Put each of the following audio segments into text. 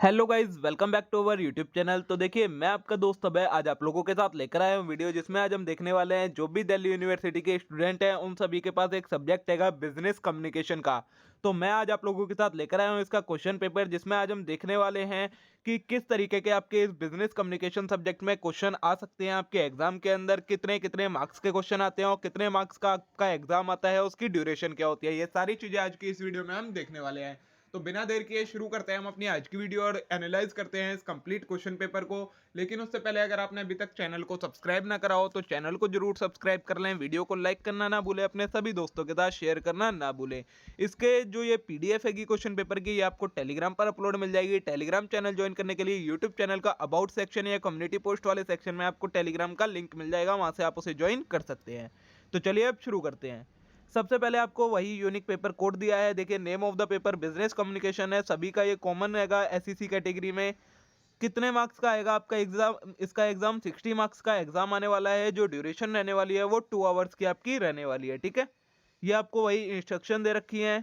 Hello guys, welcome back to our YouTube channel. तो देखिए, मैं आपका दोस्त अभय आज आप लोगों के साथ लेकर आया हूँ वीडियो, जिसमें आज हम देखने वाले हैं जो भी दिल्ली यूनिवर्सिटी के स्टूडेंट हैं उन सभी के पास एक सब्जेक्ट हैगा बिजनेस कम्युनिकेशन का। तो मैं आज आप लोगों के साथ लेकर आया हूँ इसका क्वेश्चन पेपर, जिसमें आज हम देखने वाले हैं कि किस तरीके के आपके इस बिजनेस कम्युनिकेशन सब्जेक्ट में क्वेश्चन आ सकते हैं आपके एग्जाम के अंदर, कितने कितने मार्क्स के क्वेश्चन आते हैं और कितने मार्क्स का आपका एग्जाम आता है, उसकी ड्यूरेशन क्या होती है। ये सारी चीजें आज की इस वीडियो में हम देखने वाले हैं। तो बिना देर किए शुरू करते हैं हम अपनी आज की वीडियो और एनालाइज करते हैं इस कंप्लीट क्वेश्चन पेपर को। लेकिन उससे पहले अगर आपने अभी तक चैनल को सब्सक्राइब ना करा हो तो चैनल को जरूर सब्सक्राइब कर लें, वीडियो को लाइक करना ना भूलें, अपने सभी दोस्तों के साथ शेयर करना ना भूलें। इसके जो ये पीडीएफ है क्वेश्चन पेपर की, ये आपको टेलीग्राम पर अपलोड मिल जाएगी। टेलीग्राम चैनल ज्वाइन करने के लिए यूट्यूब चैनल का अबाउट सेक्शन या कम्युनिटी पोस्ट वाले सेक्शन में आपको टेलीग्राम का लिंक मिल जाएगा, वहां से आप उसे ज्वाइन कर सकते हैं। तो चलिए अब शुरू करते हैं। सबसे पहले आपको वही यूनिक पेपर कोड दिया है। देखिए, name of the paper business communication है, सभी का ये कॉमन रहेगा एसईसी कैटेगरी में। कितने मार्क्स का आएगा आपका एग्जाम? इसका एग्जाम 60 मार्क्स का एग्जाम आने वाला है। जो ड्यूरेशन रहने वाली है वो 2 आवर्स की आपकी रहने वाली है। ठीक है, ये आपको वही इंस्ट्रक्शन दे रखी है।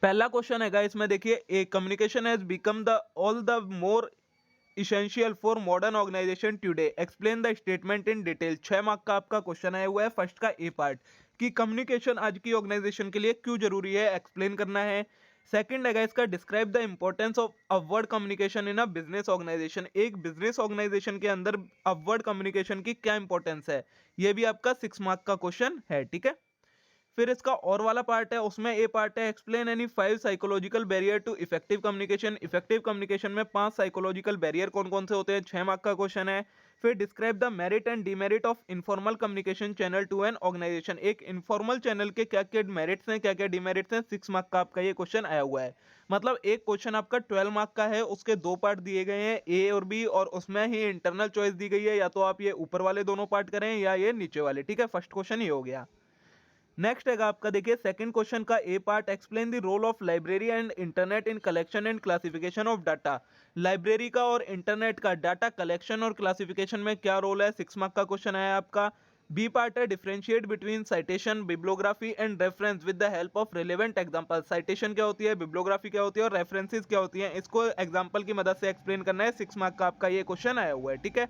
पहला क्वेश्चन है इसमें, देखिए, a communication has become the all the more essential for modern organisation today, explain the statement in detail. 6 mark का आपका क्वेश्चन आया हुआ है फर्स्ट का ए पार्ट, कि कम्युनिकेशन आज की ऑर्गेनाइजेशन के लिए क्यों जरूरी है, एक्सप्लेन करना है। सेकंड है इसका, describe the importance of upward communication in a business organisation. एक बिजनेस ऑर्गेनाइजेशन के अंदर अपवर्ड कम्युनिकेशन की क्या इंपॉर्टेंस है, ये भी आपका 6 मार्क का क्वेश्चन है। ठीक है, फिर इसका और वाला पार्ट है, उसमें ए पार्ट है, explain any 5 psychological barrier to effective communication. Effective communication में 5 साइकोलॉजिकल बैरियर कौन कौन से होते हैं, 6 मार्क का क्वेश्चन है। फिर describe the merit and demerit of informal communication channel to an organisation. एक इनफॉर्मल चैनल के क्या क्या मेरिट्स हैं, क्या क्या डीमेरिट्स हैं। 6 मार्क का आपका ये क्वेश्चन आया हुआ है। मतलब एक क्वेश्चन आपका 12 मार्क का है, उसके दो पार्ट दिए गए हैं, ए और बी, और उसमें ही इंटरनल चॉइस दी गई है, या तो आप ये ऊपर वाले दोनों पार्ट करें या ये नीचे वाले। ठीक है, फर्स्ट क्वेश्चन ये हो गया। नेक्स्ट है आपका, देखिए, सेकंड क्वेश्चन का a part, explain the role of library and internet in collection and classification of data. Library का और इंटरनेट का डाटा कलेक्शन और क्लासिफिकेशन में क्या रोल है, 6 मार्क का क्वेश्चन है आपका। बी पार्ट है, differentiate between citation, bibliography and reference with the help of relevant example. Citation क्या होती है, बिब्लियोग्राफी क्या होती है और रेफरेंसेस क्या होती हैं, इसको एग्जांपल की मदद से एक्सप्लेन करना है। 6 मार्क का आपका ये क्वेश्चन आया हुआ है। ठीक है,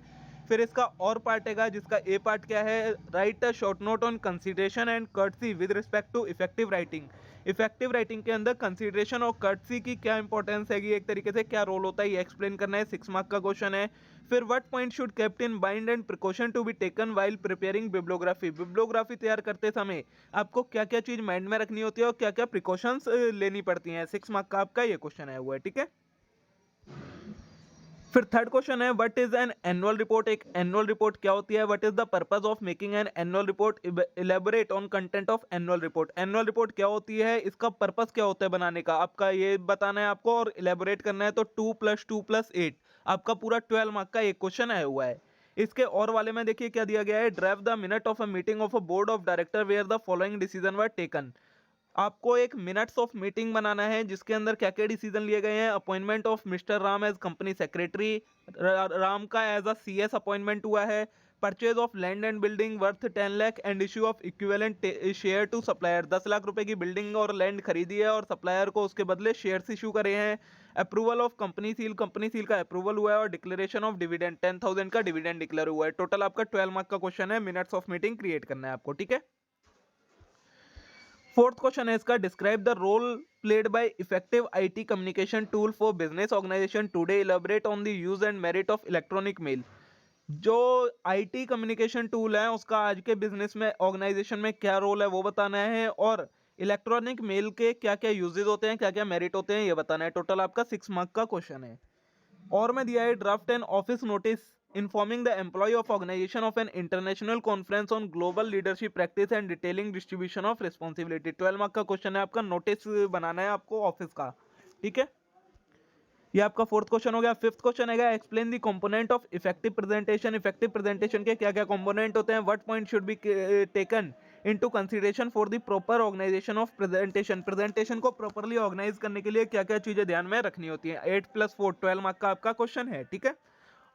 फिर इसका और पार्ट है जिसका ए पार्ट क्या है, write a short note on consideration and courtesy with respect to effective writing. Effective writing के अंदर कंसीडरेशन और कर्टसी की क्या इंपॉर्टेंस है, एक तरीके से क्या रोल होता है, ये एक्सप्लेन करना है। 6 मार्क का क्वेश्चन है। फिर what point should kept in mind and precaution to be taken while preparing bibliography. Bibliography तैयार करते समय आपको क्या क्या चीज माइंड में रखनी होती है और क्या क्या प्रिकॉशंस लेनी पड़ती हैं। 6 मार्क का आपका ये क्वेश्चन आया हुआ है। ठीक है, फिर थर्ड क्वेश्चन है, what is an annual report. एक एनुअल रिपोर्ट क्या होती है, what is the purpose of making an annual report, elaborate on content of annual report. Annual report क्या होती है, इसका पर्पस क्या होता है बनाने का, आपका ये बताना है आपको और इलेबोरेट करना है। तो 2+2+8 आपका पूरा 12 मार्क का एक क्वेश्चन आया हुआ है। इसके और वाले में देखिए क्या दिया गया है, draft the minute of a meeting of a board of director where the following decision were taken. आपको एक मिनट्स ऑफ मीटिंग बनाना है जिसके अंदर क्या क्या डिसीजन लिए गए हैं। Appointment of mister Ram as company secretary, Ram का एज अ सीएस अपॉइंटमेंट हुआ है। Purchase of land and building worth 10 lakh and issue of equivalent share to supplier. 10 lakh रुपए की बिल्डिंग और लैंड खरीदी है और सप्लायर को उसके बदले शेयर्स इशू करे हैं। Approval of company seal, company seal का अप्रूवल हुआ है और डिक्लेरेशन ऑफ डिविडेंड, 10,000 का डिविडेंड डिक्लेयर हुआ है। टोटल आपका 12 मार्क का क्वेश्चन है, मिनट्स ऑफ मीटिंग क्रिएट करना है आपको। ठीक है, फोर्थ क्वेश्चन है इसका, describe the role played by effective IT communication tool for business organisation today, elaborate on the use and merit of electronic mail. जो आईटी कम्युनिकेशन टूल है उसका आज के बिजनेस में, ऑर्गेनाइजेशन में क्या रोल है वो बताना है, और इलेक्ट्रॉनिक मेल के क्या क्या यूजेस होते हैं, क्या क्या मेरिट होते हैं, ये बताना है। टोटल आपका 6 मार्क का क्वेश्चन है। और में दिया है, draft an office notice informing the employ of organization of an international conference on global leadership practice and detailing distribution of responsibility. 12 mark का क्वेश्चन है आपका, नोटिस बनाना है आपको ऑफिस का। ठीक है, ये आपका फोर्थ क्वेश्चन हो गया। फिफ्थ क्वेश्चन है, explain the component of effective presentation. Effective presentation के क्या क्या कंपोनेंट होते हैं, what point should be taken into consideration for the proper organization of presentation. Presentation को प्रॉपर्ली ऑर्गेनाइज करने के लिए क्या क्या चीजें ध्यान में रखनी होती है। 8+4 12 मार्क का आपका क्वेश्चन है। ठीक है,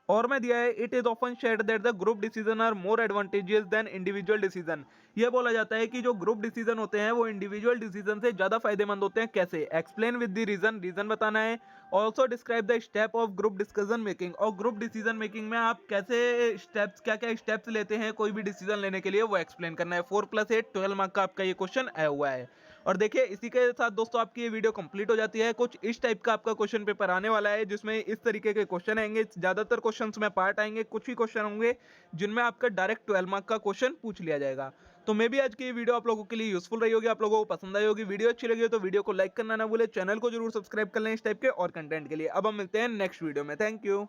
और में दिया है it is often shared that the group decision are more advantageous than individual decision. ये बोला जाता है कि जो ग्रुप डिसीजन होते हैं वो इंडिविजुअल डिसीजन से ज्यादा फायदेमंद होते हैं। कैसे? Explain with the reason, reason बताना है। Also describe the step of group discussion making, और ग्रुप डिसीजन मेकिंग में आप कैसे स्टेप्स, क्या क्या स्टेप्स लेते हैं कोई भी डिसीजन लेने के लिए, वो एक्सप्लेन करना है। 4+8 12 मार्क का आपका ये क्वेश्चन आया हुआ है। और देखिए इसी के साथ दोस्तों आपकी ये वीडियो कंप्लीट हो जाती है। कुछ इस टाइप का आपका क्वेश्चन पेपर आने वाला है जिसमें इस तरीके के क्वेश्चन आएंगे। ज्यादातर क्वेश्चंस में पार्ट आएंगे, कुछ ही क्वेश्चन होंगे जिनमें आपका डायरेक्ट 12 मार्क का क्वेश्चन पूछ लिया जाएगा। तो मे भी आज की ये वीडियो आप लोगों के लिए यूजफुल रही होगी, आप लोगों को पसंद आई होगी। वीडियो अच्छी लगी हो तो वीडियो को लाइक करना ना भूले, चैनल को जरूर सब्सक्राइब कर लें इस टाइप के और कंटेंट के लिए। अब हम मिलते हैं नेक्स्ट वीडियो में। Thank you.